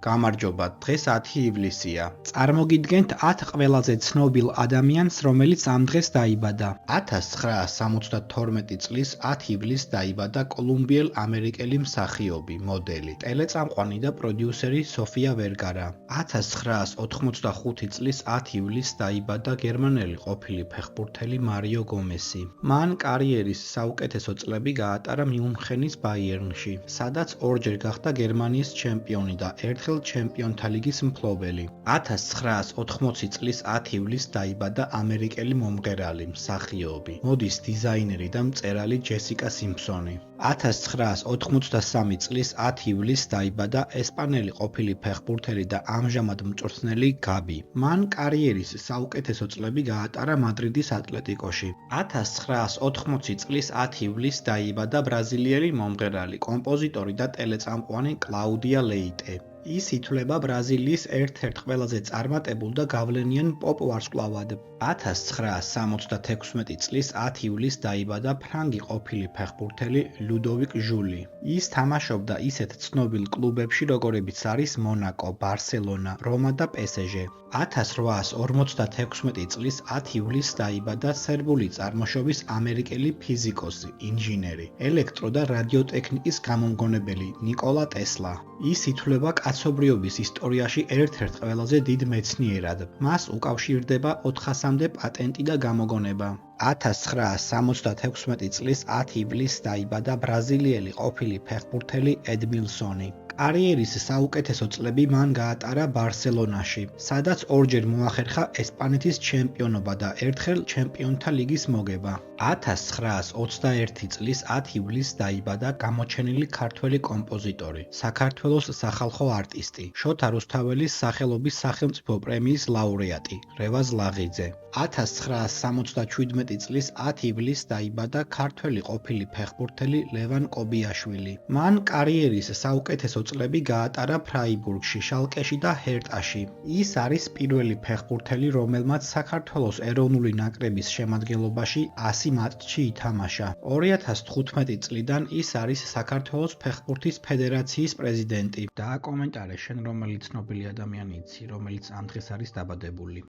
გამარჯობა, დღეს 10 ივლისია. წარმოგიდგენთ 10 ყველაზე ცნობილ ადამიანს, რომელიც ამ დღეს დაიბადა. 1972 წლის 10 ივლისს დაიბადა კოლუმბიელ ამერიკელი მსახიობი, მოდელი, ტელეწამყვანი და პროდიუსერი სოფია ვერგარა. 1985 წლის 10 ივლისს დაიბადა გერმანელი ყოფილი ფეხბურთელი მარიო გომესი. მან კარიერის საუკეთესო წლები გაატარა მიუნხენის ბაიერნში, სადაც ორჯერ გახდა გერმანიის ჩემპიონი და ერთხელ ჩემპიონთა ლიგის მფლობელი. 1980 წლის 10 ივლისს დაიბადა ამერიკელი მომღერალი, მსახიობი, მოდის დიზაინერი და მწერალი ჯესიკა სიმფსონი. 1983 წლის 10 ივლისს დაიბადა ესპანელი ყოფილი ფეხბურთელი და ამჟამად მწვრთნელი გაბი. მან კარიერის საუკეთესო წლები გაატარა მადრიდის ატლეტიკოში. 1980 წლის 10 ივლისს დაიბადა ბრაზილიელი მომღერალი, კომპოზიტორი და ტელეწამყვანი კლაუდია ლეიტე. ის ითვლება ბრაზილიის ერთ-ერთ ყველაზე წარმატებულ და გავლენიან პოპ ვარსკვლავად. 1976 წლის 10 ივლისს დაიბადა ფრანგი ყოფილი ფეხბურთელი ლუდოვიკ ჟული. ის თამაშობდა ისეთ ცნობილ კლუბებში, როგორებიც არის მონაკო, ბარსელონა, რომა და პესეჟე. 1856 წლის 10 ივლისს დაიბადა სერბული წარმოშობის ამერიკელი ფიზიკოსი, ინჟინერი, ელექტრო და რადიოტექნიკის გამომგონებელი ნიკოლა ტესლა. ის ითვლება კაცობრიობის ისტორიაში ერთ-ერთ ყველაზე დიდ მეცნიერად. მას უკავშირდება 400-მდე პატენტი და გამოგონება. 1976 წლის 10 ივლისს დაიბადა ბრაზილიელი ყოფილი ფეხბურთელი ედმილსონი. კარიერის საუკეთესო წლები მან გაატარა ბარსელონაში, სადაც ორჯერ მოახერხა ესპანეთის ჩემპიონობა და ერთხელ ჩემპიონთა ლიგის მოგება. 1921 წლის 10 ივლისს დაიბადა გამოჩენილი ქართველი კომპოზიტორი, საქართველოს სახალხო არტისტი, შოთა რუსთაველის სახელობის სახელმწიფო პრემიის ლაურეატი, რევაზ ლაღიძე. 1977 წლის 10 ივლისს დაიბადა ქართველი ყოფილი ფეხბურთელი ლევან კობიაშვილი. მან კარიერის საუკეთესო წლები გაატარა ფრაიბურგში, შალკეში და ჰერტაში. ის არის პირველი ფეხბურთელი, რომელმაც საქართველოს ეროვნული ნაკრების შემადგენლობაში 100 მატჩი ითამაშა. 2015 წლიდან ის არის საქართველოს ფეხბურთის ფედერაციის პრეზიდენტი. დააკომენტარე შენ რომელი ცნობილი ადამიანი იცი, რომელიც ამ დღეს არის დაბადებული.